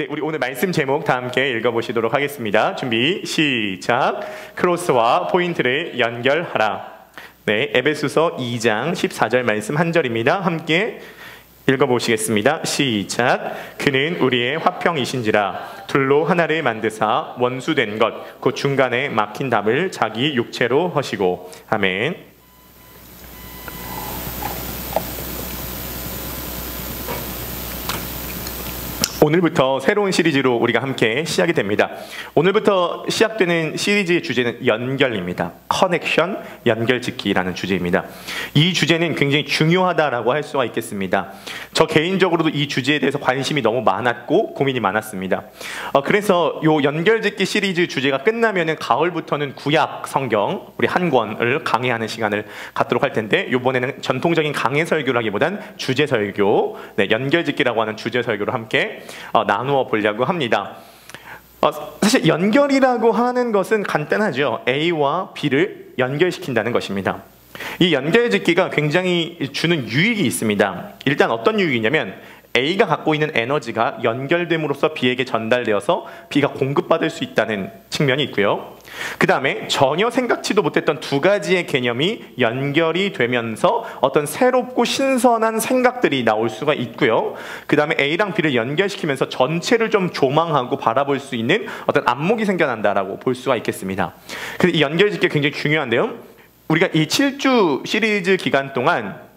네, 우리 오늘 말씀 제목 다 함께 읽어보시도록 하겠습니다. 준비, 시작. 크로스와 포인트를 연결하라. 네, 에베소서 2장 14절 말씀 한 절입니다. 함께 읽어보시겠습니다. 시작. 그는 우리의 화평이신지라 둘로 하나를 만드사 원수된 것 곧 중간에 막힌 답을 자기 육체로 허시고. 아멘. 오늘부터 새로운 시리즈로 우리가 함께 시작이 됩니다. 오늘부터 시작되는 시리즈의 주제는 연결입니다. 커넥션, 연결짓기라는 주제입니다. 이 주제는 굉장히 중요하다라고 할 수가 있겠습니다. 저 개인적으로도 이 주제에 대해서 관심이 너무 많았고 고민이 많았습니다. 그래서 이 연결짓기 시리즈 주제가 끝나면은 가을부터는 구약 성경 우리 한 권을 강의하는 시간을 갖도록 할 텐데, 이번에는 전통적인 강해 설교라기보단 주제 설교, 연결짓기라고 하는 주제 설교로 함께 나누어 보려고 합니다. 사실 연결이라고 하는 것은 간단하죠. A와 B를 연결시킨다는 것입니다. 이 연결짓기가 굉장히 주는 유익이 있습니다. 일단 어떤 유익이냐면 A가 갖고 있는 에너지가 연결됨으로써 B에게 전달되어서 B가 공급받을 수 있다는 측면이 있고요. 그 다음에 전혀 생각지도 못했던 두 가지의 개념이 연결이 되면서 어떤 새롭고 신선한 생각들이 나올 수가 있고요. 그 다음에 A랑 B를 연결시키면서 전체를 좀 조망하고 바라볼 수 있는 어떤 안목이 생겨난다라고 볼 수가 있겠습니다. 그래서 이 연결짓기가 굉장히 중요한데요. 우리가 이 7주 시리즈 기간 동안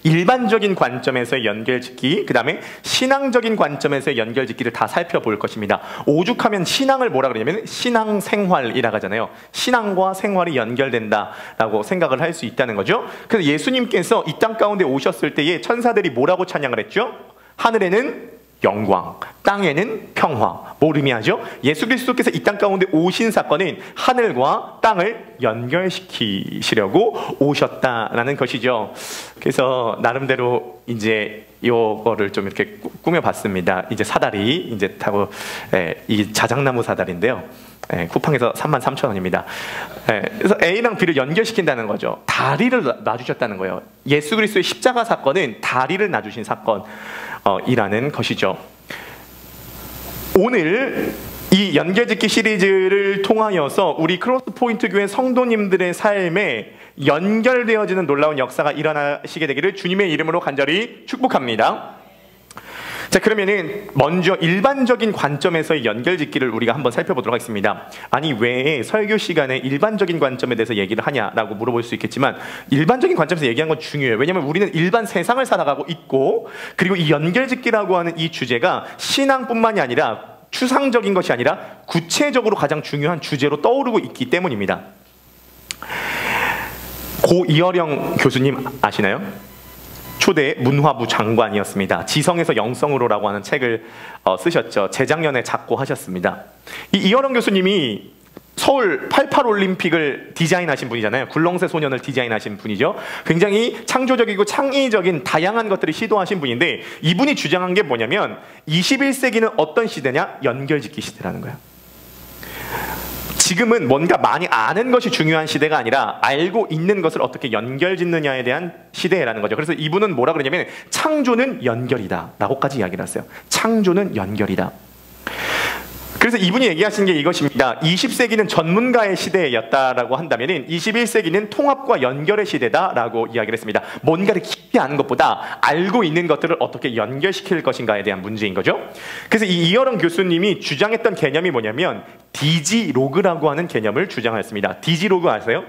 일반적인 관점에서의 연결짓기, 그 다음에 신앙적인 관점에서의 연결짓기를 다 살펴볼 것입니다. 오죽하면 신앙을 뭐라 그러냐면 신앙생활이라고 하잖아요. 신앙과 생활이 연결된다라고 생각을 할 수 있다는 거죠. 그래서 예수님께서 이 땅 가운데 오셨을 때에 천사들이 뭐라고 찬양을 했죠? 하늘에는 영광, 땅에는 평화. 뭘 의미하죠? 예수 그리스도께서 이 땅 가운데 오신 사건은 하늘과 땅을 연결시키시려고 오셨다라는 것이죠. 그래서 나름대로 이제 이거를 좀 이렇게 꾸며봤습니다. 이제 사다리 이제 타고, 이 자작나무 사다리인데요. 쿠팡에서 33,000원입니다. 그래서 A랑 B를 연결시킨다는 거죠. 다리를 놔주셨다는 거예요. 예수 그리스도의 십자가 사건은 다리를 놔주신 사건이라는 것이죠. 오늘 이 연결짓기 시리즈를 통하여서 우리 크로스포인트 교회 성도님들의 삶에 연결되어지는 놀라운 역사가 일어나시게 되기를 주님의 이름으로 간절히 축복합니다. 자, 그러면은 먼저 일반적인 관점에서의 연결짓기를 우리가 한번 살펴보도록 하겠습니다. 아니, 왜 설교 시간에 일반적인 관점에 대해서 얘기를 하냐라고 물어볼 수 있겠지만, 일반적인 관점에서 얘기한 건 중요해요. 왜냐하면 우리는 일반 세상을 살아가고 있고, 그리고 이 연결짓기라고 하는 이 주제가 신앙뿐만이 아니라 추상적인 것이 아니라 구체적으로 가장 중요한 주제로 떠오르고 있기 때문입니다. 고 이어령 교수님 아시나요? 초대 문화부 장관이었습니다. 지성에서 영성으로라고 하는 책을 쓰셨죠. 재작년에 작고하셨습니다. 이 이어령 교수님이 서울 88 올림픽을 디자인하신 분이잖아요. 굴렁쇠 소년을 디자인하신 분이죠. 굉장히 창조적이고 창의적인 다양한 것들을 시도하신 분인데, 이분이 주장한 게 뭐냐면 21세기는 어떤 시대냐? 연결짓기 시대라는 거예요. 지금은 뭔가 많이 아는 것이 중요한 시대가 아니라 알고 있는 것을 어떻게 연결짓느냐에 대한 시대라는 거죠. 그래서 이분은 뭐라 그러냐면 창조는 연결이다 라고까지 이야기를 했어요. 창조는 연결이다. 그래서 이분이 얘기하신 게 이것입니다. 20세기는 전문가의 시대였다라고 한다면 21세기는 통합과 연결의 시대다라고 이야기를 했습니다. 뭔가를 깊이 아는 것보다 알고 있는 것들을 어떻게 연결시킬 것인가에 대한 문제인 거죠. 그래서 이 이어령 교수님이 주장했던 개념이 뭐냐면 디지로그라고 하는 개념을 주장했습니다. 디지로그 아세요?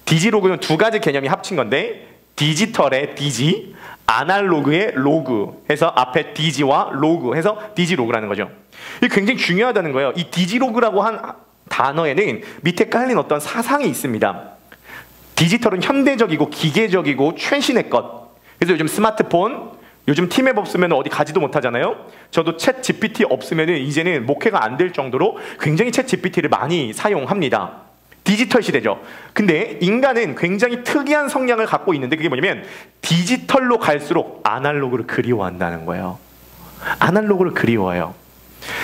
디지로그는 두 가지 개념이 합친 건데, 디지털의 디지, 아날로그의 로그 해서 앞에 디지와 로그 해서 디지로그라는 거죠. 이게 굉장히 중요하다는 거예요. 이 디지로그라고 한 단어에는 밑에 깔린 어떤 사상이 있습니다. 디지털은 현대적이고 기계적이고 최신의 것. 그래서 요즘 스마트폰, 요즘 팀앱 없으면 어디 가지도 못하잖아요. 저도 챗 GPT 없으면 이제는 목회가 안 될 정도로 굉장히 챗 GPT를 많이 사용합니다. 디지털 시대죠. 근데 인간은 굉장히 특이한 성향을 갖고 있는데, 그게 뭐냐면 디지털로 갈수록 아날로그를 그리워한다는 거예요. 아날로그를 그리워해요.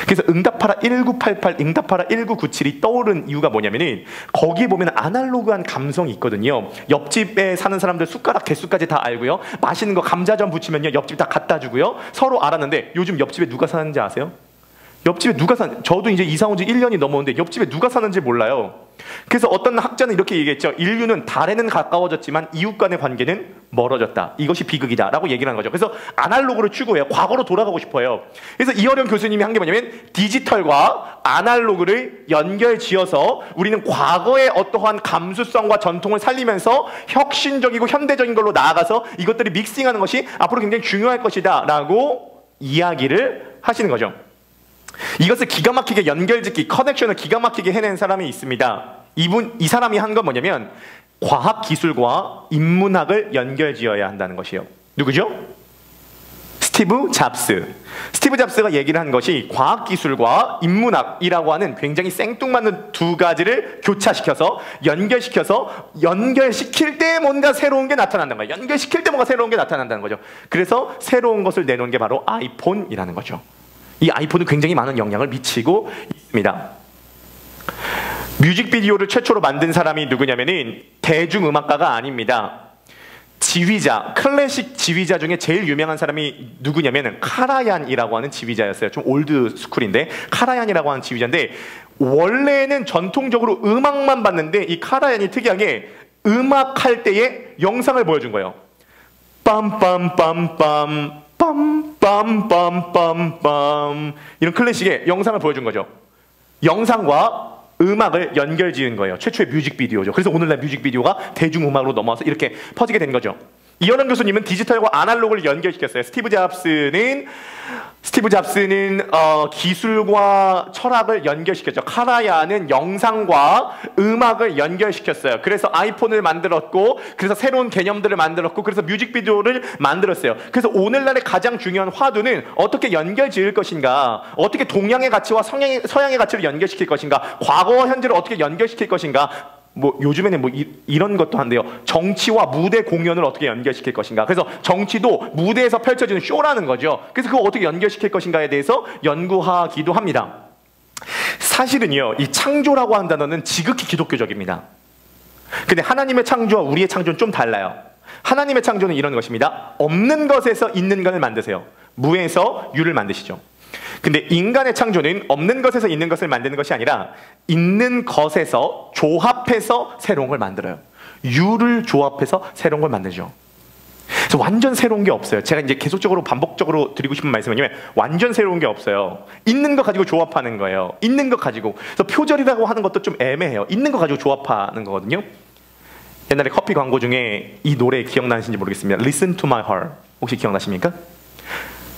그래서 응답하라 1988, 응답하라 1997이 떠오른 이유가 뭐냐면은 거기에 보면 아날로그한 감성이 있거든요. 옆집에 사는 사람들 숟가락 개수까지 다 알고요. 맛있는 거 감자전 부치면요 옆집 다 갖다 주고요. 서로 알았는데 요즘 옆집에 누가 사는지 아세요? 옆집에 누가 저도 이제 이사 온 지 1년이 넘었는데 옆집에 누가 사는지 몰라요. 그래서 어떤 학자는 이렇게 얘기했죠. 인류는 달에는 가까워졌지만 이웃 간의 관계는 멀어졌다. 이것이 비극이다 라고 얘기를 하는 거죠. 그래서 아날로그를 추구해요. 과거로 돌아가고 싶어요. 그래서 이어령 교수님이 한 게 뭐냐면 디지털과 아날로그를 연결지어서 우리는 과거의 어떠한 감수성과 전통을 살리면서 혁신적이고 현대적인 걸로 나아가서 이것들이 믹싱하는 것이 앞으로 굉장히 중요할 것이다 라고 이야기를 하시는 거죠. 이것을 기가 막히게 연결짓기, 커넥션을 기가 막히게 해낸 사람이 있습니다. 이 사람이 한 건 뭐냐면 과학기술과 인문학을 연결지어야 한다는 것이에요. 누구죠? 스티브 잡스. 스티브 잡스가 얘기를 한 것이 과학기술과 인문학이라고 하는 굉장히 생뚱맞는 두 가지를 교차시켜서 연결시킬 때 뭔가 새로운 게 나타난다는 거예요. 연결시킬 때 뭔가 새로운 게 나타난다는 거죠. 그래서 새로운 것을 내놓은 게 바로 아이폰이라는 거죠. 이 아이폰은 굉장히 많은 영향을 미치고 있습니다. 뮤직비디오를 최초로 만든 사람이 누구냐면은 대중음악가가 아닙니다. 지휘자, 클래식 지휘자 중에 제일 유명한 사람이 누구냐면은 카라얀이라고 하는 지휘자였어요. 좀 올드 스쿨인데 카라얀이라고 하는 지휘자인데 원래는 전통적으로 음악만 봤는데 이 카라얀이 특이하게 음악할 때의 영상을 보여준 거예요. 빰빰빰빰 빰빰빰빰빰 이런 클래식의 영상을 보여준 거죠. 영상과 음악을 연결지은 거예요. 최초의 뮤직비디오죠. 그래서 오늘날 뮤직비디오가 대중음악으로 넘어와서 이렇게 퍼지게 된 거죠. 이현원 교수님은 디지털과 아날로그를 연결시켰어요. 스티브 잡스는 기술과 철학을 연결시켰죠. 카라얀은 영상과 음악을 연결시켰어요. 그래서 아이폰을 만들었고, 그래서 새로운 개념들을 만들었고, 그래서 뮤직비디오를 만들었어요. 그래서 오늘날의 가장 중요한 화두는 어떻게 연결지을 것인가, 어떻게 동양의 가치와 서양의 가치를 연결시킬 것인가, 과거와 현재를 어떻게 연결시킬 것인가, 요즘에는 이런 것도 한대요. 정치와 무대 공연을 어떻게 연결시킬 것인가. 그래서 정치도 무대에서 펼쳐지는 쇼라는 거죠. 그래서 그거 어떻게 연결시킬 것인가에 대해서 연구하기도 합니다. 사실은요, 이 창조라고 하는 단어는 지극히 기독교적입니다. 근데 하나님의 창조와 우리의 창조는 좀 달라요. 하나님의 창조는 이런 것입니다. 없는 것에서 있는 것을 만드세요. 무에서 유를 만드시죠. 근데 인간의 창조는 없는 것에서 있는 것을 만드는 것이 아니라 있는 것에서 조합해서 새로운 걸 만들어요. 유를 조합해서 새로운 걸 만들죠. 그래서 완전 새로운 게 없어요. 제가 이제 계속적으로 반복적으로 드리고 싶은 말씀은 완전 새로운 게 없어요. 있는 거 가지고 조합하는 거예요. 있는 거 가지고. 그래서 표절이라고 하는 것도 좀 애매해요. 있는 거 가지고 조합하는 거거든요. 옛날에 커피 광고 중에 이 노래 기억나시는지 모르겠습니다. Listen to my heart. 혹시 기억나십니까?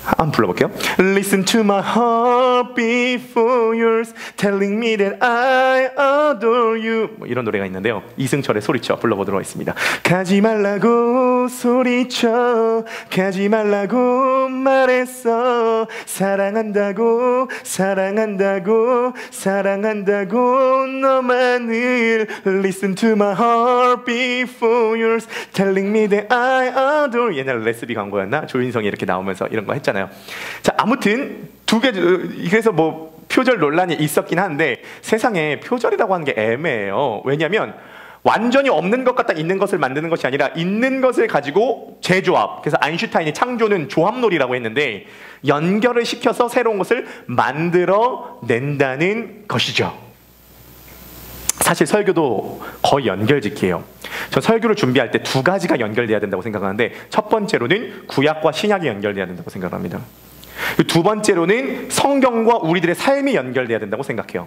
한번 불러볼게요. Listen to my heart before yours, telling me that I adore you. 이런 노래가 있는데요. 이승철의 소리쳐 불러보도록 하겠습니다. 가지 말라고 소리쳐, 가지 말라고 말했어. 사랑한다고, 사랑한다고, 사랑한다고 너만을. Listen to my heart before yours, telling me that I adore you. 옛날 레스비 광고였나? 조인성이 이렇게 나오면서 이런 거 했잖아요. 자, 아무튼 두 개, 그래서 표절 논란이 있었긴 한데 세상에 표절이라고 하는 게 애매해요. 왜냐하면 완전히 없는 것 같다 있는 것을 만드는 것이 아니라 있는 것을 가지고 재조합. 그래서 아인슈타인이 창조는 조합놀이라고 했는데 연결을 시켜서 새로운 것을 만들어낸다는 것이죠. 사실 설교도 거의 연결짓기예요. 전 설교를 준비할 때 두 가지가 연결돼야 된다고 생각하는데 첫 번째로는 구약과 신약이 연결돼야 된다고 생각합니다. 두 번째로는 성경과 우리들의 삶이 연결돼야 된다고 생각해요.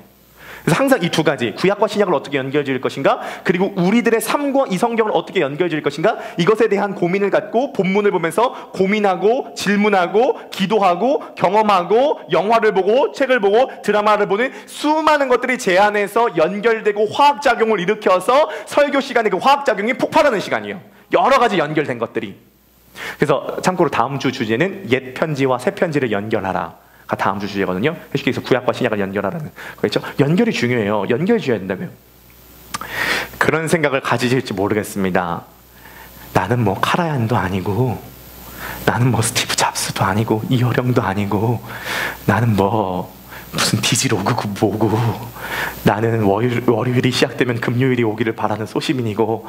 그래서 항상 이 두 가지, 구약과 신약을 어떻게 연결지을 것인가, 그리고 우리들의 삶과 이 성경을 어떻게 연결지을 것인가, 이것에 대한 고민을 갖고 본문을 보면서 고민하고 질문하고 기도하고 경험하고 영화를 보고 책을 보고 드라마를 보는 수많은 것들이 제 안에서 연결되고 화학작용을 일으켜서 설교 시간에 그 화학작용이 폭발하는 시간이에요. 여러 가지 연결된 것들이. 그래서 참고로 다음 주 주제는 옛 편지와 새 편지를 연결하라. 다음 주 주제거든요. 쉽게 해서 구약과 신약을 연결하라는 거겠죠. 연결이 중요해요. 연결지어야 된다고요. 그런 생각을 가지실지 모르겠습니다. 나는 카라얀도 아니고, 나는 스티브 잡스도 아니고, 이어령도 아니고, 나는 무슨 디지로그고 뭐고, 나는 월요일이 시작되면 금요일이 오기를 바라는 소시민이고,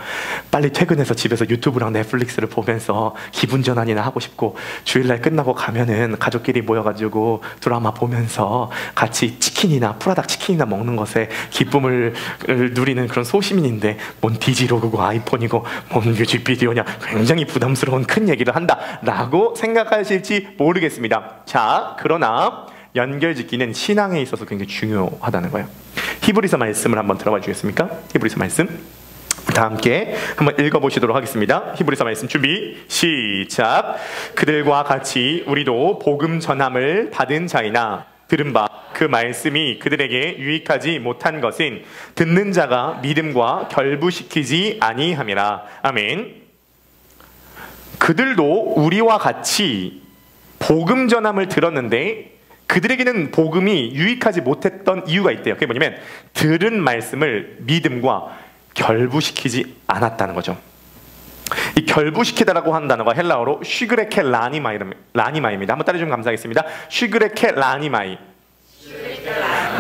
빨리 퇴근해서 집에서 유튜브랑 넷플릭스를 보면서 기분 전환이나 하고 싶고, 주일날 끝나고 가면은 가족끼리 모여가지고 드라마 보면서 같이 치킨이나 프라닭 치킨이나 먹는 것에 기쁨을 누리는 그런 소시민인데, 뭔 디지로그고 아이폰이고 뭔 뮤직비디오냐, 굉장히 부담스러운 큰 얘기를 한다 라고 생각하실지 모르겠습니다. 자, 그러나 연결짓기는 신앙에 있어서 굉장히 중요하다는 거예요. 히브리서 말씀을 한번 들어봐 주겠습니까? 히브리서 말씀 다 함께 한번 읽어보시도록 하겠습니다. 히브리서 말씀 준비 시작. 그들과 같이 우리도 복음 전함을 받은 자이나 들은 바 그 말씀이 그들에게 유익하지 못한 것은 듣는 자가 믿음과 결부시키지 아니함이라. 아멘. 그들도 우리와 같이 복음 전함을 들었는데 그들에게는 복음이 유익하지 못했던 이유가 있대요. 그게 뭐냐면 들은 말씀을 믿음과 결부시키지 않았다는 거죠. 이 결부시키다라고 하는 단어가 헬라어로 슈그레케 라니마입니다. 한번 따라해주면 감사하겠습니다. 슈그레케 라니마이.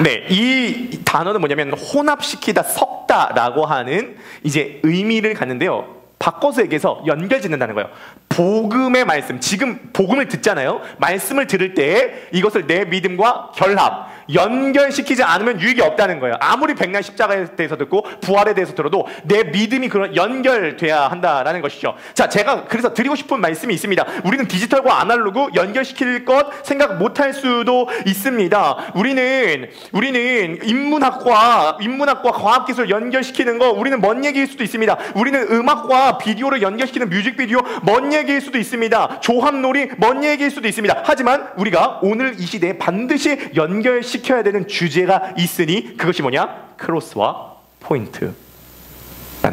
네, 이 단어는 뭐냐면 혼합시키다, 섞다라고 하는 이제 의미를 갖는데요. 바꿔서 얘기해서 연결짓는다는 거예요. 복음의 말씀, 지금 복음을 듣잖아요. 말씀을 들을 때 이것을 내 믿음과 결합, 연결시키지 않으면 유익이 없다는 거예요. 아무리 백날 십자가에 대해서 듣고 부활에 대해서 들어도 내 믿음이 그런 연결돼야 한다라는 것이죠. 자, 제가 그래서 드리고 싶은 말씀이 있습니다. 우리는 디지털과 아날로그 연결시킬 것 생각 못할 수도 있습니다. 우리는 인문학과 과학기술 연결시키는 거 우리는 먼 얘기일 수도 있습니다. 우리는 음악과 비디오를 연결시키는 뮤직비디오 먼 얘기일 수도 있습니다. 조합놀이 먼 얘기일 수도 있습니다. 하지만 우리가 오늘 이 시대에 반드시 연결시켜야 되는 주제가 있으니 그것이 뭐냐? 크로스와 포인트라는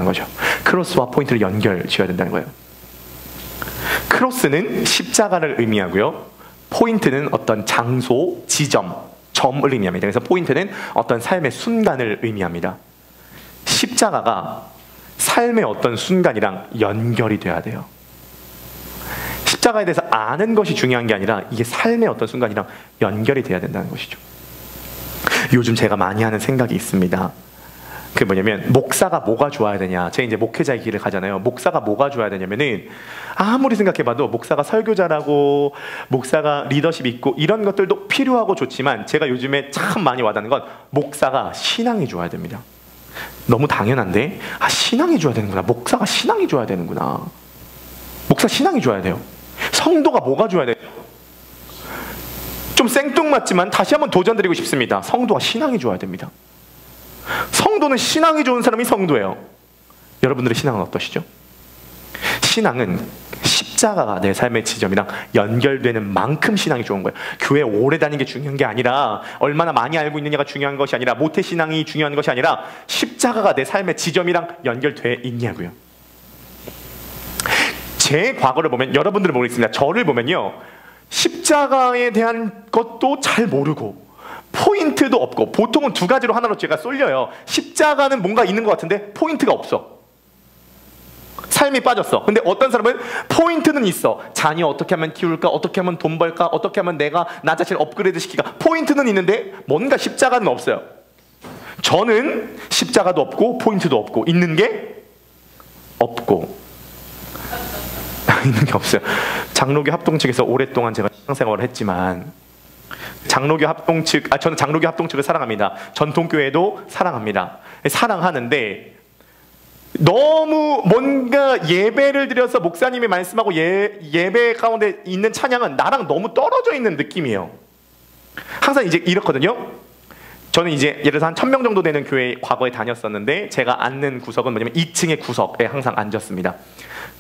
거죠. 크로스와 포인트를 연결 지어야 된다는 거예요. 크로스는 십자가를 의미하고요. 포인트는 어떤 장소, 지점, 점을 의미합니다. 그래서 포인트는 어떤 삶의 순간을 의미합니다. 십자가가 삶의 어떤 순간이랑 연결이 돼야 돼요. 십자가에 대해서 아는 것이 중요한 게 아니라 이게 삶의 어떤 순간이랑 연결이 돼야 된다는 것이죠. 요즘 제가 많이 하는 생각이 있습니다. 그게 뭐냐면 목사가 뭐가 좋아야 되냐. 제가 이제 목회자의 길을 가잖아요. 목사가 뭐가 좋아야 되냐면은 아무리 생각해봐도 목사가 설교자라고 목사가 리더십 있고 이런 것들도 필요하고 좋지만 제가 요즘에 참 많이 와닿는 건 목사가 신앙이 좋아야 됩니다. 너무 당연한데 신앙이 좋아야 되는구나. 목사가 신앙이 좋아야 되는구나. 목사 신앙이 좋아야 돼요. 성도가 뭐가 좋아야 돼요? 좀 생뚱맞지만 다시 한번 도전드리고 싶습니다. 성도가 신앙이 좋아야 됩니다. 성도는 신앙이 좋은 사람이 성도예요. 여러분들의 신앙은 어떠시죠? 신앙은 십자가가 내 삶의 지점이랑 연결되는 만큼 신앙이 좋은 거예요. 교회 오래 다니는 게 중요한 게 아니라 얼마나 많이 알고 있느냐가 중요한 것이 아니라 모태신앙이 중요한 것이 아니라 십자가가 내 삶의 지점이랑 연결돼 있냐고요. 제 과거를 보면 여러분들은 모르겠습니다. 저를 보면요. 십자가에 대한 것도 잘 모르고 포인트도 없고 보통은 두 가지로 하나로 제가 쏠려요. 십자가는 뭔가 있는 것 같은데 포인트가 없어. 삶이 빠졌어. 근데 어떤 사람은 포인트는 있어. 자녀 어떻게 하면 키울까? 어떻게 하면 돈 벌까? 어떻게 하면 내가 나 자신을 업그레이드 시킬까? 포인트는 있는데 뭔가 십자가는 없어요. 저는 십자가도 없고 포인트도 없고 있는 게 없고 있는 게 없어요. 장로교 합동 측에서 오랫동안 제가 신앙생활을 했지만 장로교 합동 측, 저는 장로교 합동 측을 사랑합니다. 전통교회도 사랑합니다. 사랑하는데 너무 뭔가 예배를 드려서 목사님이 말씀하고 예배 가운데 있는 찬양은 나랑 너무 떨어져 있는 느낌이에요. 항상 이제 이렇거든요. 저는 이제 예를 들어서 한 1000명 정도 되는 교회 과거에 다녔었는데 제가 앉는 구석은 뭐냐면 2층의 구석에 항상 앉았습니다.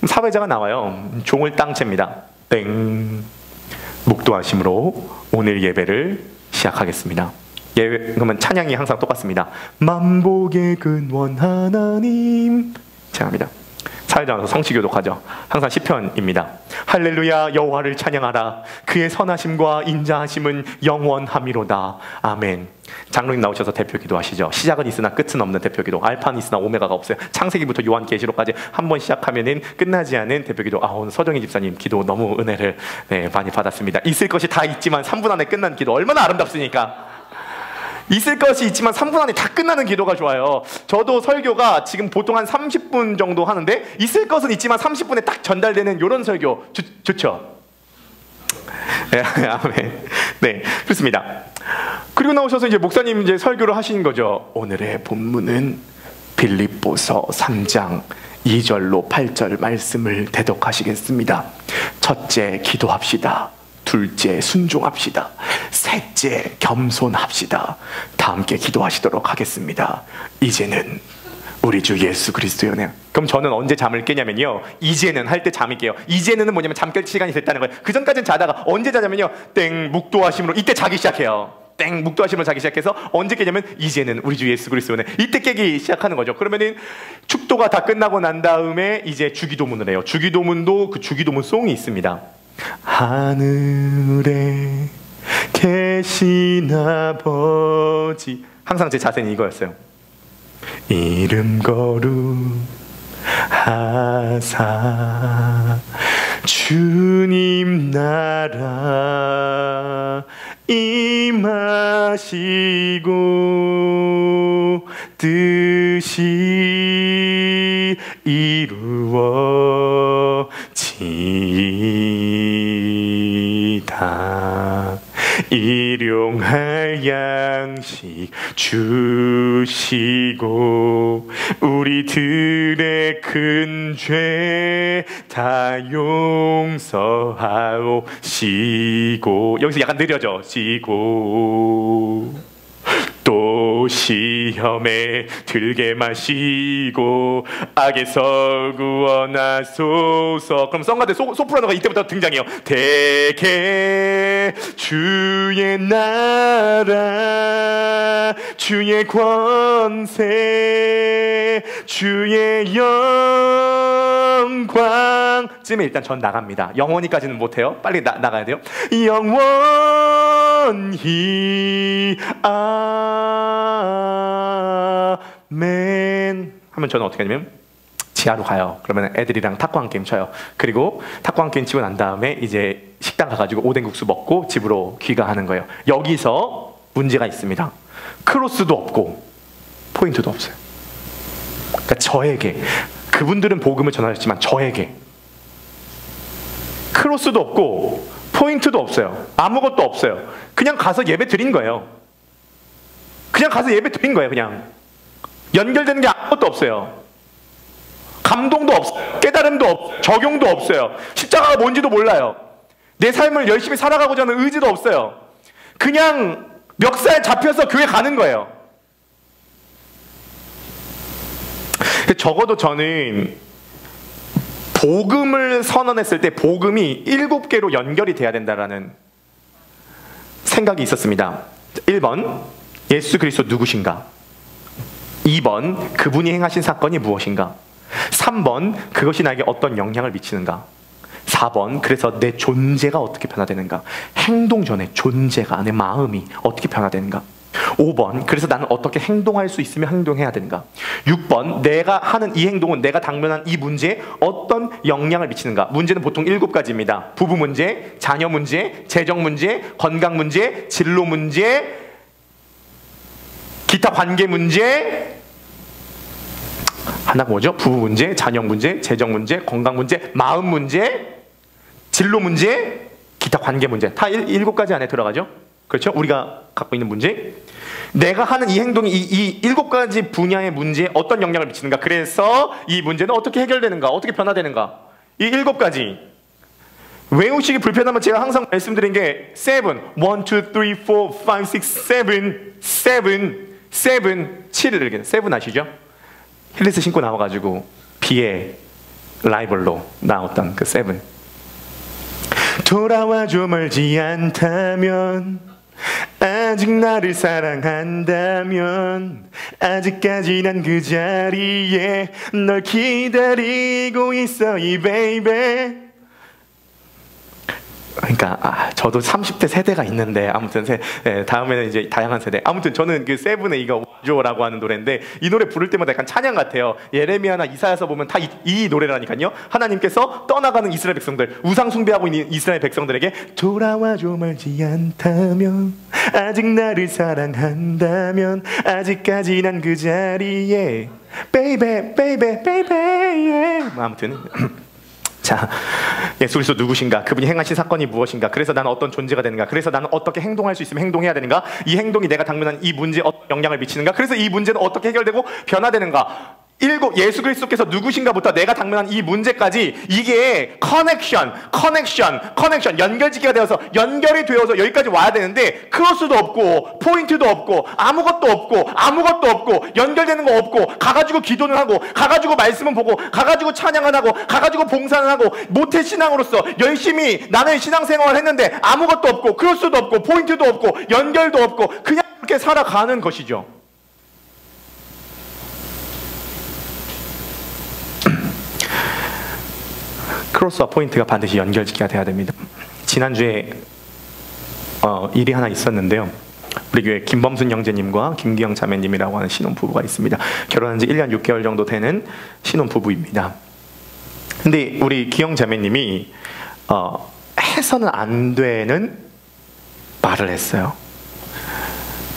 사회자가 나와요. 종을 땅챕니다. 땡. 묵도하심으로 오늘 예배를 시작하겠습니다. 그러면 찬양이 항상 똑같습니다. 만복의 근원 하나님. 찬양합니다. 사회자 와서 성취교독하죠. 항상 시편입니다. 할렐루야 여호와를 찬양하라. 그의 선하심과 인자하심은 영원함이로다. 아멘. 장로님 나오셔서 대표 기도하시죠. 시작은 있으나 끝은 없는 대표 기도. 알파는 있으나 오메가가 없어요. 창세기부터 요한계시록까지 한 번 시작하면은 끝나지 않은 대표 기도. 오늘 서정희 집사님 기도 너무 은혜를 많이 받았습니다. 있을 것이 다 있지만 3분 안에 끝난 기도 얼마나 아름답습니까? 있을 것이 있지만 3분 안에 다 끝나는 기도가 좋아요. 저도 설교가 지금 보통 한 30분 정도 하는데 있을 것은 있지만 30분에 딱 전달되는 이런 설교 좋죠? 네, 아멘. 네, 그렇습니다. 그리고 나오셔서 이제 목사님 이제 설교를 하신 거죠. 오늘의 본문은 빌립보서 3장 2절로 8절 말씀을 대독하시겠습니다. 첫째, 기도합시다. 둘째, 순종합시다. 셋째, 겸손합시다. 다 함께 기도하시도록 하겠습니다. 이제는 우리 주 예수 그리스도의 은혜. 그럼 저는 언제 잠을 깨냐면요, 이제는 할 때 잠이 깨요. 이제는 뭐냐면 잠 깰 시간이 됐다는 거예요. 그 전까지는 자다가 언제 자냐면요, 땡 묵도하심으로 이때 자기 시작해요. 땡 묵도하심으로 자기 시작해서 언제 깨냐면 이제는 우리 주 예수 그리스도의 은혜, 이때 깨기 시작하는 거죠. 그러면은 축도가 다 끝나고 난 다음에 이제 주기도문을 해요. 주기도문도 그 주기도문 송이 있습니다. 하늘에 계신 아버지, 항상 제 자세는 이거였어요. 이름 거룩하사 주님 나라 임하시고 뜻이 이루어지이다. 일용할 양식 주시고 우리들의 큰 죄 다 용서하옵시고, 여기서 약간 느려져. 시고 또 시험에 들게 마시고 악에서 구원하소서. 그럼 썬가드 소프라노가 이때부터 등장해요. 대개 주의 나라 주의 권세 주의 영광쯤에 일단 전 나갑니다. 영원히까지는 못해요. 빨리 나가야 돼요. 영원히 아멘 하면 저는 어떻게 하냐면 지하로 가요. 그러면 애들이랑 탁구 한 게임 쳐요. 그리고 탁구 한 게임 치고 난 다음에 이제 식당 가가지고 오뎅국수 먹고 집으로 귀가하는 거예요. 여기서 문제가 있습니다. 크로스도 없고 포인트도 없어요. 그러니까 저에게, 그분들은 복음을 전하셨지만 저에게 크로스도 없고 포인트도 없어요. 아무것도 없어요. 그냥 가서 예배 드린 거예요. 그냥 가서 예배 드린 거예요. 그냥 연결되는 게 아무것도 없어요. 감동도 없어요. 깨달음도 없어요. 적용도 없어요. 십자가가 뭔지도 몰라요. 내 삶을 열심히 살아가고자 하는 의지도 없어요. 그냥 멱살 잡혀서 교회 가는 거예요. 적어도 저는 복음을 선언했을 때 복음이 7개로 연결이 돼야 된다라는 생각이 있었습니다. 1번, 예수 그리스도 누구신가? 2번, 그분이 행하신 사건이 무엇인가? 3번, 그것이 나에게 어떤 영향을 미치는가? 4번, 그래서 내 존재가 어떻게 변화되는가? 행동 전에 존재가, 내 마음이 어떻게 변화되는가? 5번, 그래서 나는 어떻게 행동할 수 있으면 행동해야 되는가? 6번, 내가 하는 이 행동은 내가 당면한 이 문제에 어떤 영향을 미치는가? 문제는 보통 7가지입니다. 부부 문제, 자녀 문제, 재정 문제, 건강 문제, 진로 문제, 기타 관계 문제, 하나가 뭐죠? 부부 문제, 자녀 문제, 재정 문제, 건강 문제, 마음 문제, 진로 문제, 기타 관계 문제. 다 7가지 안에 들어가죠? 그렇죠? 우리가 갖고 있는 문제. 내가 하는 이 행동이 이 7가지 분야의 문제에 어떤 영향을 미치는가? 그래서 이 문제는 어떻게 해결되는가? 어떻게 변화되는가? 이 7가지. 외우시기 불편하면 제가 항상 말씀드린 게 7, 1, 2, 3, 4, 5, 6, 7을 읽는 7 아시죠? 힐리스 신고 나와가지고 비의 라이벌로 나왔던 그 7. 돌아와줘 멀지 않다면, 아직 나를 사랑한다면, 아직까지 난 그 자리에 널 기다리고 있어 이 베이베. 그러니까 저도 30대 세대가 있는데 아무튼 다음에는 이제 다양한 세대. 아무튼 저는 그 세븐의 이거 와줘라고 하는 노래인데 이 노래 부를 때마다 약간 찬양 같아요. 예레미야나 이사야서 보면 다 이 노래라니까요. 하나님께서 떠나가는 이스라엘 백성들, 우상 숭배하고 있는 이스라엘 백성들에게 돌아와줘 말지 않다면, 아직 나를 사랑한다면, 아직까지 난 그 자리에 베이베 베이베 베이베. 아무튼 자, 예수 그리스도 누구신가? 그분이 행하신 사건이 무엇인가? 그래서 나는 어떤 존재가 되는가? 그래서 나는 어떻게 행동할 수 있으면 행동해야 되는가? 이 행동이 내가 당면한 이 문제에 어떤 영향을 미치는가? 그래서 이 문제는 어떻게 해결되고 변화되는가? 예수 그리스도께서 누구신가부터 내가 당면한 이 문제까지, 이게 커넥션 연결짓기가 되어서 연결이 되어서 여기까지 와야 되는데 크로스도 없고 포인트도 없고 아무것도 없고 연결되는 거 없고, 가가지고 기도는 하고, 가가지고 말씀은 보고, 가가지고 찬양은 하고, 가가지고 봉사는 하고, 모태신앙으로서 열심히 나는 신앙생활을 했는데 아무것도 없고 크로스도 없고 포인트도 없고 연결도 없고 그냥 그렇게 살아가는 것이죠. 크로스와 포인트가 반드시 연결짓기가 돼야 됩니다. 지난주에 일이 하나 있었는데요. 우리 교회 김범순 형제님과 김기영 자매님이라고 하는 신혼부부가 있습니다. 결혼한 지 1년 6개월 정도 되는 신혼부부입니다. 근데 우리 기영 자매님이 해서는 안 되는 말을 했어요.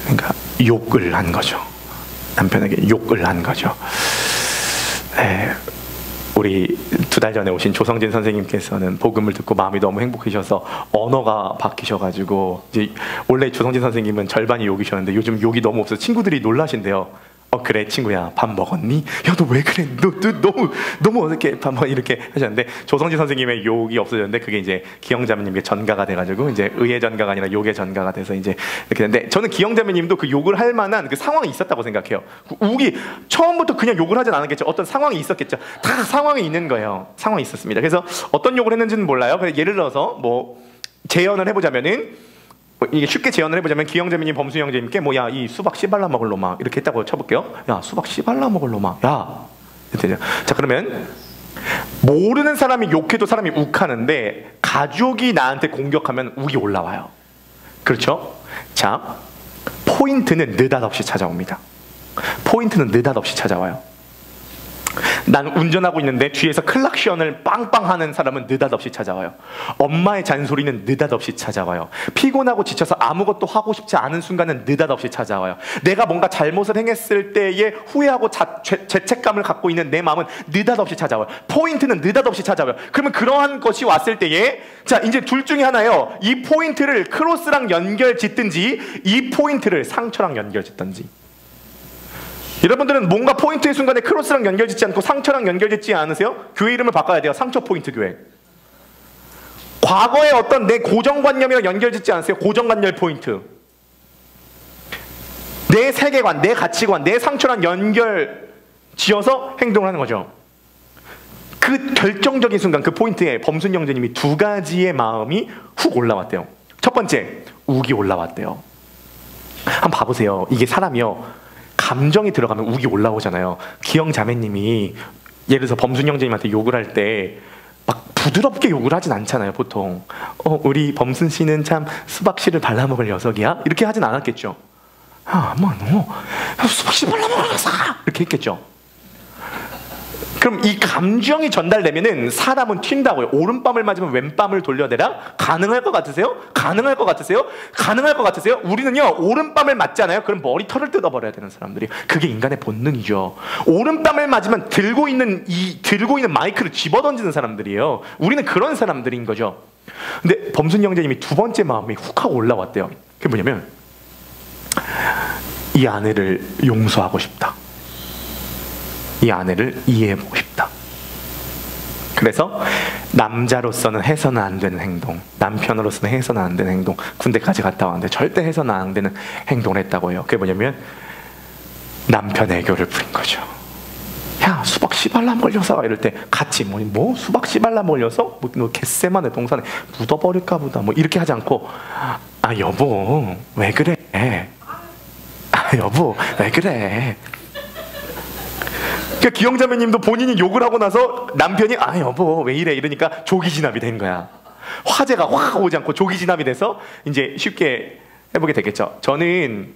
그러니까 욕을 한 거죠. 남편에게 욕을 한 거죠. 우리 2달 전에 오신 조성진 선생님께서는 복음을 듣고 마음이 너무 행복해져서 언어가 바뀌셔가지고, 이제 원래 조성진 선생님은 절반이 욕이셨는데 요즘 욕이 너무 없어서 친구들이 놀라신대요. 그래 친구야 밥 먹었니? 야 너 왜 그래? 너 너무 어떻게 밥 이렇게 하셨는데, 조성진 선생님의 욕이 없어졌는데 그게 이제 기영자매님께 전가가 돼가지고 이제 의의 전가가 아니라 욕의 전가가 돼서 이제 이렇게 됐는데, 저는 기영자매님도 그 욕을 할 만한 그 상황이 있었다고 생각해요. 우기 처음부터 그냥 욕을 하진 않았겠죠. 어떤 상황이 있었겠죠. 다 상황이 있는 거예요. 상황이 있었습니다. 그래서 어떤 욕을 했는지는 몰라요. 예를 들어서 뭐 재연을 해보자면은, 이게 쉽게 재현을 해보자면 기영재민님, 범수 형제님께 뭐야 이 수박 씨발라 먹을 놈아 이렇게 했다고 쳐볼게요. 야 수박 씨발라 먹을 놈아 야. 자 그러면 모르는 사람이 욕해도 사람이 욱하는데 가족이 나한테 공격하면 욱이 올라와요. 그렇죠? 자 포인트는 느닷없이 찾아옵니다. 포인트는 느닷없이 찾아와요. 난 운전하고 있는데 뒤에서 클락션을 빵빵 하는 사람은 느닷없이 찾아와요. 엄마의 잔소리는 느닷없이 찾아와요. 피곤하고 지쳐서 아무것도 하고 싶지 않은 순간은 느닷없이 찾아와요. 내가 뭔가 잘못을 행했을 때에 후회하고 죄책감을 갖고 있는 내 마음은 느닷없이 찾아와요. 포인트는 느닷없이 찾아와요. 그러면 그러한 것이 왔을 때에, 자 이제 둘 중에 하나예요. 이 포인트를 크로스랑 연결 짓든지 이 포인트를 상처랑 연결 짓든지. 여러분들은 뭔가 포인트의 순간에 크로스랑 연결짓지 않고 상처랑 연결짓지 않으세요? 교회 이름을 바꿔야 돼요. 상처 포인트 교회. 과거의 어떤 내 고정관념이랑 연결짓지 않으세요? 고정관념 포인트. 내 세계관, 내 가치관, 내 상처랑 연결 지어서 행동을 하는 거죠. 그 결정적인 순간, 그 포인트에 범순 형제님이 2가지의 마음이 훅 올라왔대요. 첫 번째, 욱이 올라왔대요. 한번 봐보세요. 이게 사람이요, 감정이 들어가면 욱이 올라오잖아요. 기영 자매님이 예를 들어서 범순 형제님한테 욕을 할 때 막 부드럽게 욕을 하진 않잖아요. 보통 우리 범순 씨는 참 수박 씨를 발라먹을 녀석이야? 이렇게 하진 않았겠죠. 야, 엄마 너 수박 씨 발라먹을 녀석! 이렇게 했겠죠. 그럼 이 감정이 전달되면은 사람은 튄다고요. 오른밤을 맞으면 왼밤을 돌려대라? 가능할 것 같으세요? 가능할 것 같으세요? 가능할 것 같으세요? 우리는요, 오른밤을 맞잖아요. 그럼 머리털을 뜯어버려야 되는 사람들이. 그게 인간의 본능이죠. 오른밤을 맞으면 들고 있는 마이크를 집어던지는 사람들이에요. 우리는 그런 사람들인 거죠. 근데 범순 형제님이 2번째 마음이 훅 하고 올라왔대요. 그게 뭐냐면, 이 아내를 용서하고 싶다. 이 아내를 이해해보고 싶다. 그래서 남자로서는 해서는 안 되는 행동, 남편으로서는 해서는 안 되는 행동, 군대까지 갔다 왔는데 절대 해서는 안 되는 행동을 했다고 해요. 그게 뭐냐면 남편 애교를 부린 거죠. 야 수박 씨발라 먹려서 이럴 때 같이 뭐 수박 씨발라 먹려서 뭐 개쎄만해 동산에 묻어버릴까 보다 뭐 이렇게 하지 않고, 아 여보 왜 그래? 아 여보 왜 그래? 그러니까 기영자매님도 본인이 욕을 하고 나서 남편이 아 여보 왜 이래 이러니까 조기진압이 된 거야. 화재가 확 오지 않고 조기 진압이 돼서 이제 쉽게 해보게 되겠죠. 저는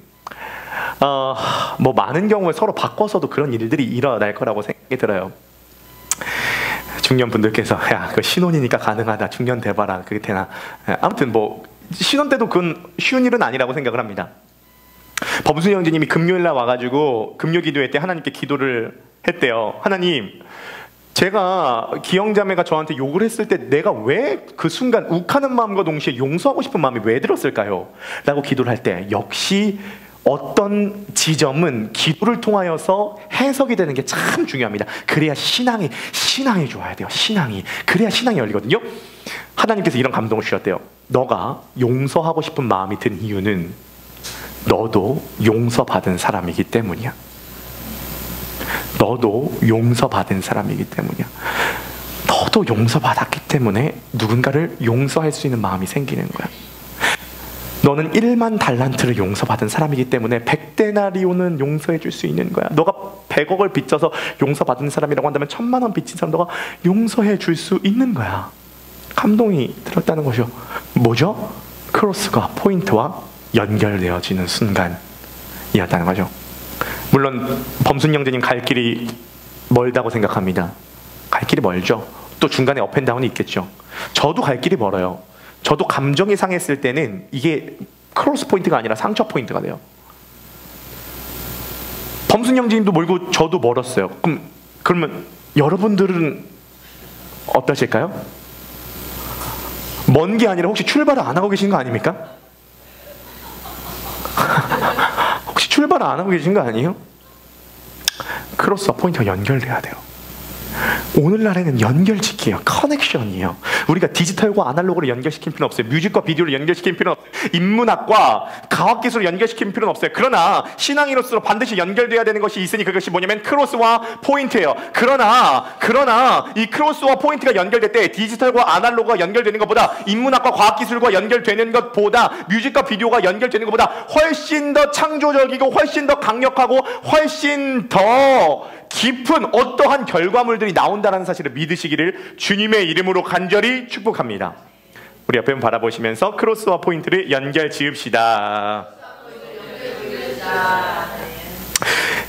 뭐 많은 경우에 서로 바꿔서도 그런 일들이 일어날 거라고 생각이 들어요. 중년 분들께서 야, 그 신혼이니까 가능하다. 중년 돼봐라. 그게 되나? 아무튼 뭐 신혼 때도 그건 쉬운 일은 아니라고 생각을 합니다. 범순 형제님이 금요일날 와가지고 금요 기도회 때 하나님께 기도를 했대요. 하나님, 제가 기영자매가 저한테 욕을 했을 때 내가 왜 그 순간 욱하는 마음과 동시에 용서하고 싶은 마음이 왜 들었을까요? 라고 기도를 할 때 역시 어떤 지점은 기도를 통하여서 해석이 되는 게 참 중요합니다. 그래야 신앙이 좋아야 돼요. 신앙이. 그래야 신앙이 열리거든요. 하나님께서 이런 감동을 주셨대요. 너가 용서하고 싶은 마음이 든 이유는 너도 용서받은 사람이기 때문이야. 너도 용서받은 사람이기 때문이야. 너도 용서받았기 때문에 누군가를 용서할 수 있는 마음이 생기는 거야. 너는 1만 달란트를 용서받은 사람이기 때문에 100데나리온은 용서해 줄 수 있는 거야. 너가 100억을 빚져서 용서받은 사람이라고 한다면 1000만 원 빚진 사람 너가 용서해 줄 수 있는 거야. 감동이 들었다는 것이요. 뭐죠? 크로스가 포인트와 연결되어지는 순간이었다는 거죠. 물론 범순 형제님 갈 길이 멀다고 생각합니다. 갈 길이 멀죠. 또 중간에 업앤다운이 있겠죠. 저도 갈 길이 멀어요. 저도 감정이 상했을 때는 이게 크로스 포인트가 아니라 상처 포인트가 돼요. 범순 형제님도 멀고 저도 멀었어요. 그러면 여러분들은 어떠실까요? 먼 게 아니라 혹시 출발을 안 하고 계신 거 아닙니까? 혹시 출발을 안 하고 계신 거 아니에요? 크로스와 포인트가 연결돼야 돼요. 오늘날에는 연결짓기예요. 커넥션이에요. 우리가 디지털과 아날로그를 연결시킬 필요는 없어요. 뮤직과 비디오를 연결시킬 필요는 없어요. 인문학과 과학기술을 연결시킬 필요는 없어요. 그러나 신앙인으로서 반드시 연결돼야 되는 것이 있으니 그것이 뭐냐면 크로스와 포인트예요. 그러나 이 크로스와 포인트가 연결될 때 디지털과 아날로그가 연결되는 것보다 인문학과 과학기술과 연결되는 것보다 뮤직과 비디오가 연결되는 것보다 훨씬 더 창조적이고 훨씬 더 강력하고 훨씬 더 깊은 어떠한 결과물들이 나온다는 사실을 믿으시기를 주님의 이름으로 간절히 축복합니다. 우리 옆에 바라보시면서 크로스와 포인트를 연결 지읍시다.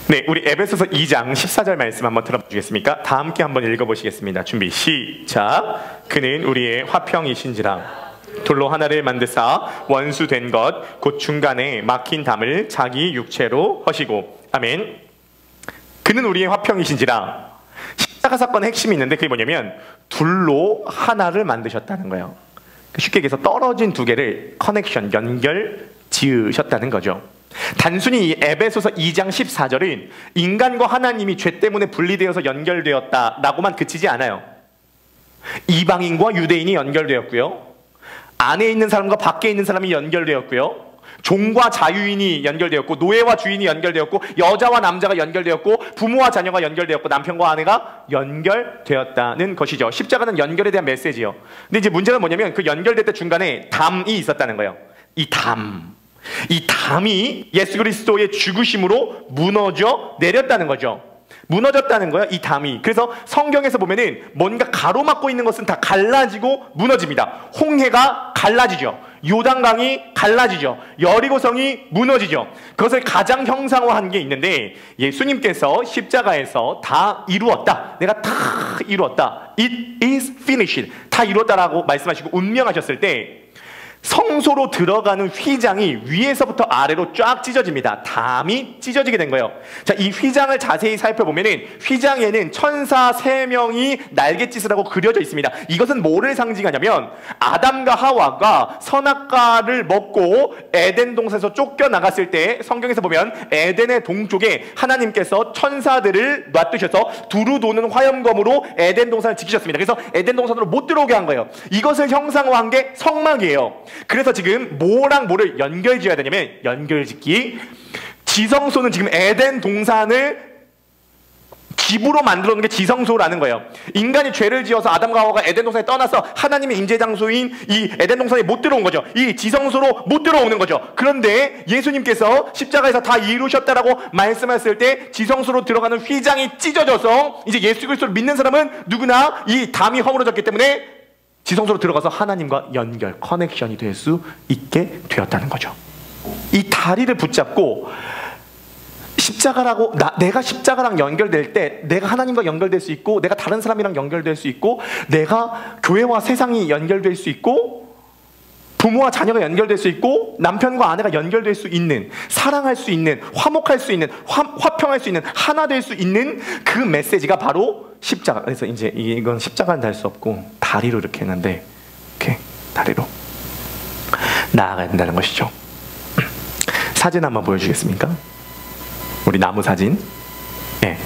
네, 우리 에베소서 2장 14절 말씀 한번 들어보시겠습니까? 다 함께 한번 읽어보시겠습니다. 준비 시작. 그는 우리의 화평이신지라 돌로 하나를 만드사 원수된 것 곧 중간에 막힌 담을 자기 육체로 허시고. 아멘. 그는 우리의 화평이신지라. 십자가 사건의 핵심이 있는데 그게 뭐냐면 둘로 하나를 만드셨다는 거예요. 쉽게 얘기해서 떨어진 두 개를 커넥션, 연결 지으셨다는 거죠. 단순히 이 에베소서 2장 14절은 인간과 하나님이 죄 때문에 분리되어서 연결되었다라고만 그치지 않아요. 이방인과 유대인이 연결되었고요. 안에 있는 사람과 밖에 있는 사람이 연결되었고요. 종과 자유인이 연결되었고 노예와 주인이 연결되었고 여자와 남자가 연결되었고 부모와 자녀가 연결되었고 남편과 아내가 연결되었다는 것이죠. 십자가는 연결에 대한 메시지예요. 근데 이제 문제는 뭐냐면 그 연결될 때 중간에 담이 있었다는 거예요. 이 담이 예수 그리스도의 죽으심으로 무너져 내렸다는 거죠. 무너졌다는 거예요, 이 담이. 그래서 성경에서 보면은 뭔가 가로막고 있는 것은 다 갈라지고 무너집니다. 홍해가 갈라지죠. 요단강이 갈라지죠. 여리고성이 무너지죠. 그것을 가장 형상화한 게 있는데 예수님께서 십자가에서 다 이루었다. 내가 다 이루었다. It is finished. 다 이루었다라고 말씀하시고 운명하셨을 때 성소로 들어가는 휘장이 위에서부터 아래로 쫙 찢어집니다. 담이 찢어지게 된 거예요. 자, 이 휘장을 자세히 살펴보면은 휘장에는 천사 3명이 날갯짓을 하고 그려져 있습니다. 이것은 뭐를 상징하냐면 아담과 하와가 선악과를 먹고 에덴 동산에서 쫓겨나갔을 때 성경에서 보면 에덴의 동쪽에 하나님께서 천사들을 놔두셔서 두루 도는 화염검으로 에덴 동산을 지키셨습니다. 그래서 에덴 동산으로 못 들어오게 한 거예요. 이것을 형상화한 게 성막이에요. 그래서 지금 뭐랑 뭐를 연결지어야 되냐면 연결짓기. 지성소는 지금 에덴 동산을 집으로 만들어 놓은 게 지성소라는 거예요. 인간이 죄를 지어서 아담과 하와가 에덴 동산에 떠나서 하나님의 임재 장소인 이 에덴 동산에 못 들어온 거죠. 이 지성소로 못 들어오는 거죠. 그런데 예수님께서 십자가에서 다 이루셨다라고 말씀하셨을 때 지성소로 들어가는 휘장이 찢어져서 이제 예수 그리스도를 믿는 사람은 누구나 이 담이 허물어졌기 때문에 지성소로 들어가서 하나님과 연결, 커넥션이 될 수 있게 되었다는 거죠. 이 다리를 붙잡고 십자가라고 내가 십자가랑 연결될 때 내가 하나님과 연결될 수 있고, 내가 다른 사람이랑 연결될 수 있고, 내가 교회와 세상이 연결될 수 있고, 부모와 자녀가 연결될 수 있고, 남편과 아내가 연결될 수 있는, 사랑할 수 있는, 화목할 수 있는, 화평할 수 있는, 하나 될 수 있는 그 메시지가 바로 십자가. 그래서 이제 이건 십자가는 달 수 없고 다리로 이렇게 했는데, 이렇게 다리로 나아가야 된다는 것이죠. 사진 한번 보여주겠습니까? 우리 나무 사진. 네.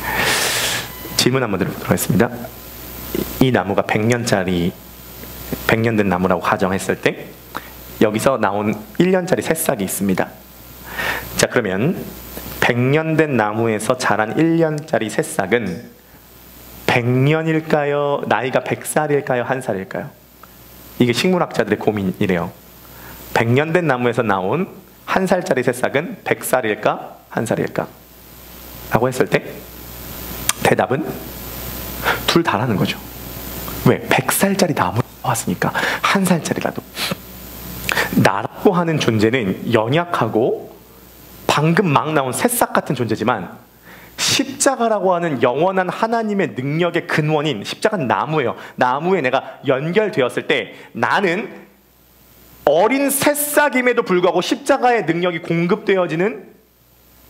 질문 한번 드리도록 하겠습니다. 이 나무가 100년 된 나무라고 가정했을 때 여기서 나온 1년짜리 새싹이 있습니다. 자, 그러면 100년 된 나무에서 자란 1년짜리 새싹은 100년일까요? 나이가 100살일까요? 1살일까요? 이게 식물학자들의 고민이래요. 100년 된 나무에서 나온 1살짜리 새싹은 100살일까? 1살일까? 라고 했을 때 대답은 둘 다라는 거죠. 왜? 100살짜리 나무 왔으니까 1살짜리라도. 나라고 하는 존재는 연약하고 방금 막 나온 새싹 같은 존재지만, 십자가라고 하는 영원한 하나님의 능력의 근원인 십자가는 나무예요. 나무에 내가 연결되었을 때 나는 어린 새싹임에도 불구하고 십자가의 능력이 공급되어지는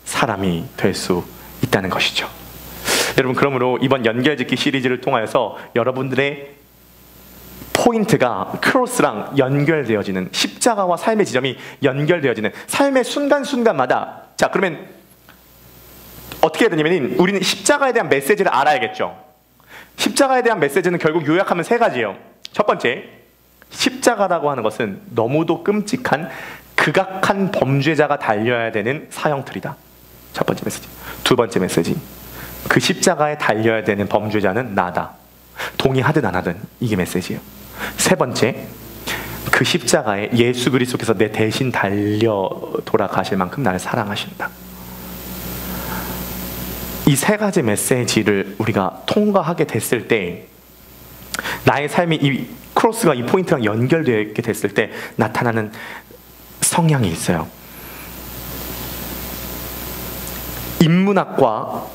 사람이 될 수 있다는 것이죠. 여러분, 그러므로 이번 연결짓기 시리즈를 통하여서 여러분들의 포인트가 크로스랑 연결되어지는, 십자가와 삶의 지점이 연결되어지는 삶의 순간순간마다. 자, 그러면 어떻게 해야 되냐면 우리는 십자가에 대한 메시지를 알아야겠죠. 십자가에 대한 메시지는 결국 요약하면 3가지예요. 첫 번째, 십자가라고 하는 것은 너무도 끔찍한 극악한 범죄자가 달려야 되는 사형틀이다. 첫 번째 메시지. 두 번째 메시지, 그 십자가에 달려야 되는 범죄자는 나다. 동의하든 안 하든 이게 메시지예요. 세 번째, 그 십자가에 예수 그리스도께서 내 대신 달려 돌아가실 만큼 나를 사랑하신다. 이 3가지 메시지를 우리가 통과하게 됐을 때, 나의 삶이 이 크로스가 이 포인트랑 연결되게 됐을 때 나타나는 성향이 있어요. 인문학과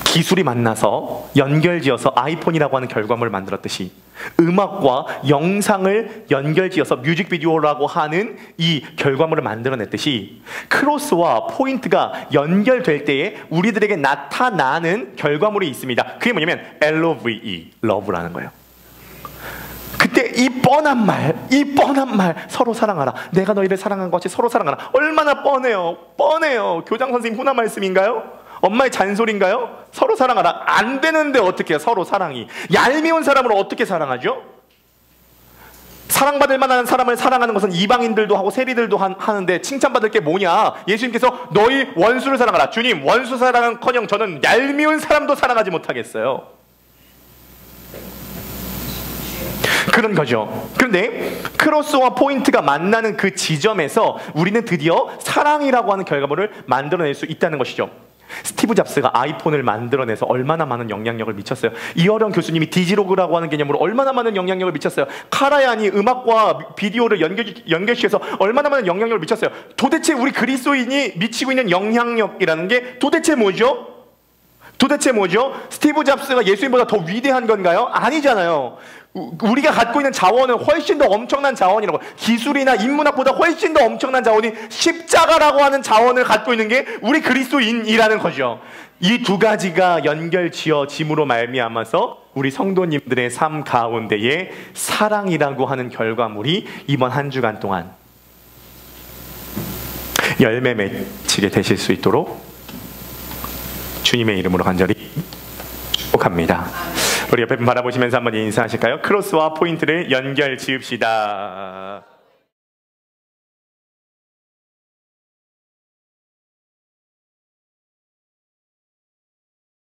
기술이 만나서 연결지어서 아이폰이라고 하는 결과물을 만들었듯이, 음악과 영상을 연결지어서 뮤직비디오라고 하는 이 결과물을 만들어냈듯이, 크로스와 포인트가 연결될 때에 우리들에게 나타나는 결과물이 있습니다. 그게 뭐냐면 LOVE, 러브라는 거예요. 그때 이 뻔한 말, 서로 사랑하라. 내가 너희를 사랑한 것 같이 서로 사랑하라. 얼마나 뻔해요. 교장 선생님 훈화 말씀인가요? 엄마의 잔소리인가요? 서로 사랑하라. 안 되는데 어떻게 해요? 서로 사랑이. 얄미운 사람을 어떻게 사랑하죠? 사랑받을 만한 사람을 사랑하는 것은 이방인들도 하고 세리들도 하는데 칭찬받을 게 뭐냐? 예수님께서 너희 원수를 사랑하라. 주님, 원수 사랑은커녕 저는 얄미운 사람도 사랑하지 못하겠어요. 그런 거죠. 그런데 크로스와 포인트가 만나는 그 지점에서 우리는 드디어 사랑이라고 하는 결과물을 만들어낼 수 있다는 것이죠. 스티브 잡스가 아이폰을 만들어내서 얼마나 많은 영향력을 미쳤어요. 이어령 교수님이 디지로그라고 하는 개념으로 얼마나 많은 영향력을 미쳤어요. 카라얀이 음악과 비디오를 연결시켜서 얼마나 많은 영향력을 미쳤어요. 도대체 우리 그리스도인이 미치고 있는 영향력이라는 게 도대체 뭐죠? 스티브 잡스가 예수님보다 더 위대한 건가요? 아니잖아요. 우리가 갖고 있는 자원은 훨씬 더 엄청난 자원이라고, 기술이나 인문학보다 훨씬 더 엄청난 자원이 십자가라고 하는 자원을 갖고 있는 게 우리 그리스도인이라는 거죠. 이 2가지가 연결지어짐으로 말미암아서 우리 성도님들의 삶 가운데에 사랑이라고 하는 결과물이 이번 한 주간 동안 열매 맺히게 되실 수 있도록 주님의 이름으로 간절히 축복합니다. 우리 옆에 바라보시면서 한번 인사하실까요? 크로스와 포인트를 연결 지읍시다.